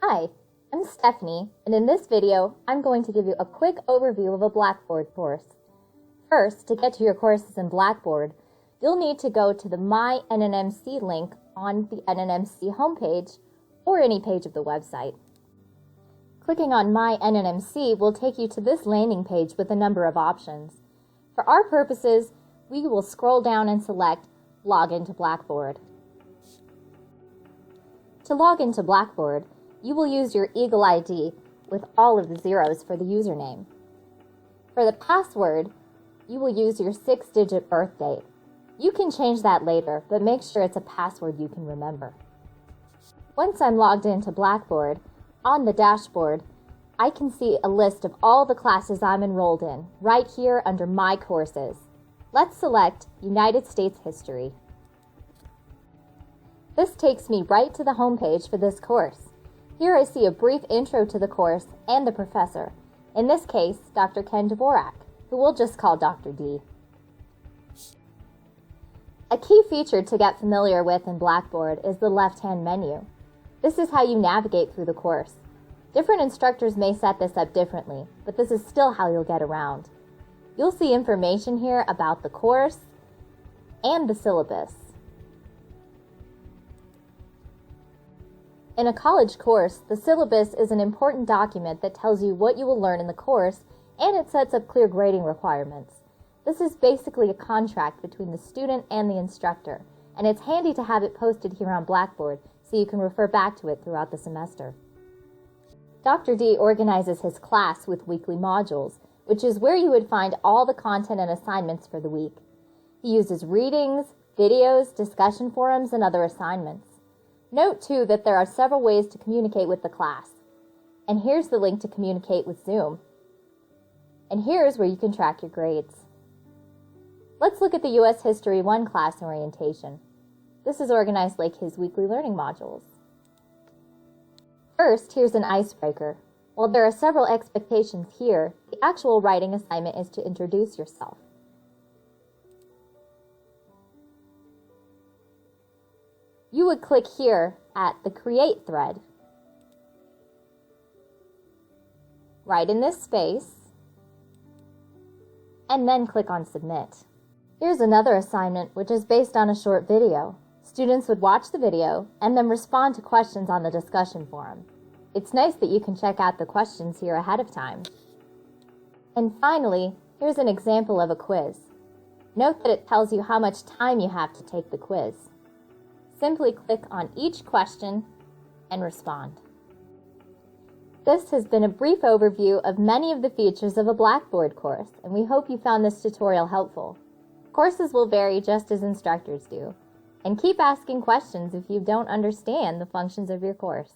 Hi, I'm Stephanie, and in this video, I'm going to give you a quick overview of a Blackboard course. First, to get to your courses in Blackboard, you'll need to go to the My NNMC link on the NNMC homepage or any page of the website. Clicking on My NNMC will take you to this landing page with a number of options. For our purposes, we will scroll down and select Log into Blackboard. To log into Blackboard, you will use your Eagle ID with all of the zeros for the username. For the password, you will use your 6-digit birth date. You can change that later, but make sure it's a password you can remember. Once I'm logged into Blackboard, on the dashboard, I can see a list of all the classes I'm enrolled in, right here under My Courses. Let's select United States History. This takes me right to the homepage for this course. Here I see a brief intro to the course and the professor, in this case, Dr. Ken Dvorak, who we'll just call Dr. D. A key feature to get familiar with in Blackboard is the left-hand menu. This is how you navigate through the course. Different instructors may set this up differently, but this is still how you'll get around. You'll see information here about the course and the syllabus. In a college course, the syllabus is an important document that tells you what you will learn in the course, and it sets up clear grading requirements. This is basically a contract between the student and the instructor, and it's handy to have it posted here on Blackboard so you can refer back to it throughout the semester. Dr. D organizes his class with weekly modules, which is where you would find all the content and assignments for the week. He uses readings, videos, discussion forums, and other assignments. Note, too, that there are several ways to communicate with the class. And here's the link to communicate with Zoom. And here's where you can track your grades. Let's look at the U.S. History 1 class orientation. This is organized like his weekly learning modules. First, here's an icebreaker. While there are several expectations here, the actual writing assignment is to introduce yourself. You would click here at the Create thread. Write in this space, and then click on Submit. Here's another assignment which is based on a short video. Students would watch the video and then respond to questions on the discussion forum. It's nice that you can check out the questions here ahead of time. And finally, here's an example of a quiz. Note that it tells you how much time you have to take the quiz. Simply click on each question and respond. This has been a brief overview of many of the features of a Blackboard course, and we hope you found this tutorial helpful. Courses will vary just as instructors do, and keep asking questions if you don't understand the functions of your course.